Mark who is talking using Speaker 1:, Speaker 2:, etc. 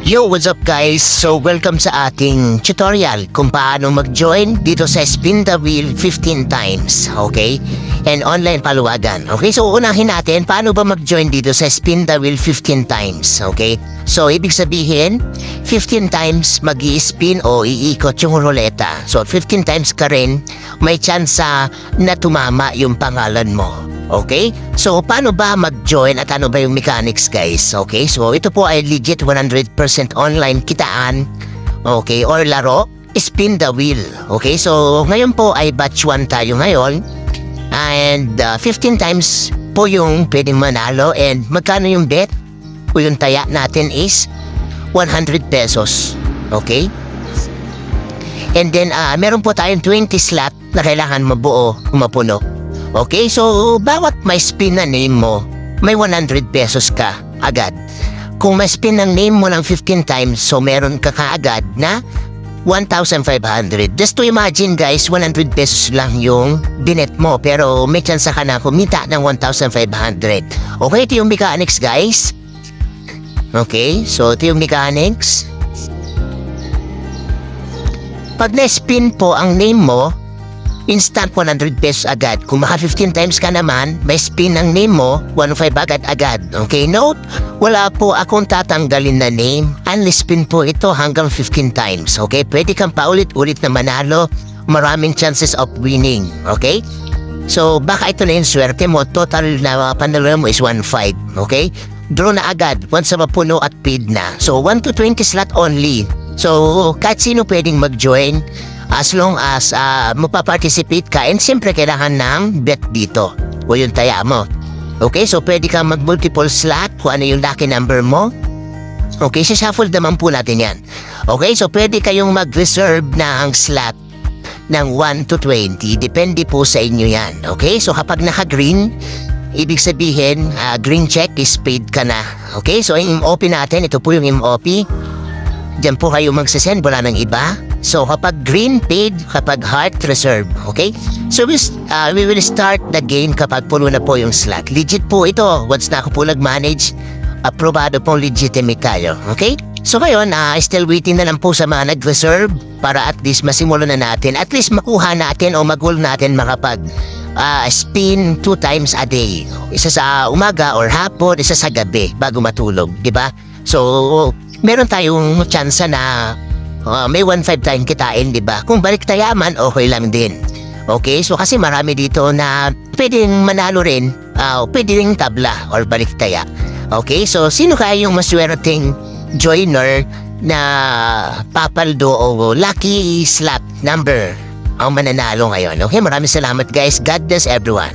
Speaker 1: Yo, what's up guys? So welcome sa ating tutorial kung paano mag-join dito sa Spin the Wheel 15 times, okay? And online paluwagan. Okay, so unahin natin paano ba mag-join dito sa Spin the Wheel 15 times, okay? So ibig sabihin, 15 times mag-i-spin o iikot yung ruleta. So 15 times ka rin, may chance na tumama yung pangalan mo. Okay? So, paano ba mag-join at ano ba yung mechanics, guys? Okay? So, ito po ay legit 100% online kitaan. Okay? Or laro, spin the wheel. Okay? So, ngayon po ay batch 1 tayo ngayon. And 15 times po yung pwedeng manalo. And magkano yung bet? O yung taya natin is 100 pesos. Okay? And then, meron po tayong 20 slot na kailangan mabuo, mapuno. Okay, so bawat may spin na name mo, may 100 pesos ka agad. Kung may spin ng name mo ng 15 times, so meron ka kaagad na 1,500. Just to imagine guys, 100 pesos lang yung binet mo, pero may chance ka na kumita ng 1,500. Okay, ito yung mechanics guys. Okay, so ito yung mechanics. Pag na-spin po ang name mo, instant 100 pesos agad. Kung maka 15 times ka naman, may spin ng name mo, 1,500 agad. Okay, note, wala po akong tatanggalin na name. Only spin po ito hanggang 15 times. Okay, pwede kang paulit-ulit na manalo. Maraming chances of winning. Okay? So, baka ito na yung swerte mo. Total na panalo mo is 1,500. Okay? Draw na agad once na mapuno at paid na. So, 1 to 20 slot only. So, kahit sino pwedeng mag-join as long as mapaparticipate ka, and siyempre kailangan ng bet dito o yung taya mo. Okay, so pwede kang mag-multiple slot kung ano yung lucky number mo. Okay, shuffle naman po natin yan. Okay, so pwede kayong mag-reserve ng slot ng 1 to 20. Depende po sa inyo yan. Okay, so kapag naka-green, ibig sabihin, green check is paid ka na. Okay, so yung MOP natin, ito po yung MOP. Diyan po kayo magsasend, wala ng iba. So, kapag green, paid, kapag heart, reserve. Okay? So, we will start the game kapag puno na po yung slot. Legit po ito. Once na ako po nag-manage, aprobado pong legitimate tayo. Okay? So, ngayon, still waiting na lang po sa mga nag-reserve para at least masimulan na natin. At least makuha natin o mag-goal natin makapag spin 2 times a day. Isa sa umaga or hapon, isa sa gabi bago matulog. Diba? So, meron tayong chance na may 1,500 tayong kitain, di ba? Kung balik tayaman, okay lang din. Okay, so kasi marami dito na pwedeng manalo rin, pwedeng tabla or balik taya. Okay, so sino kaya yung maswerteng joiner na papaldo o lucky slot number ang mananalo ngayon? Okay, maraming salamat guys. God bless everyone.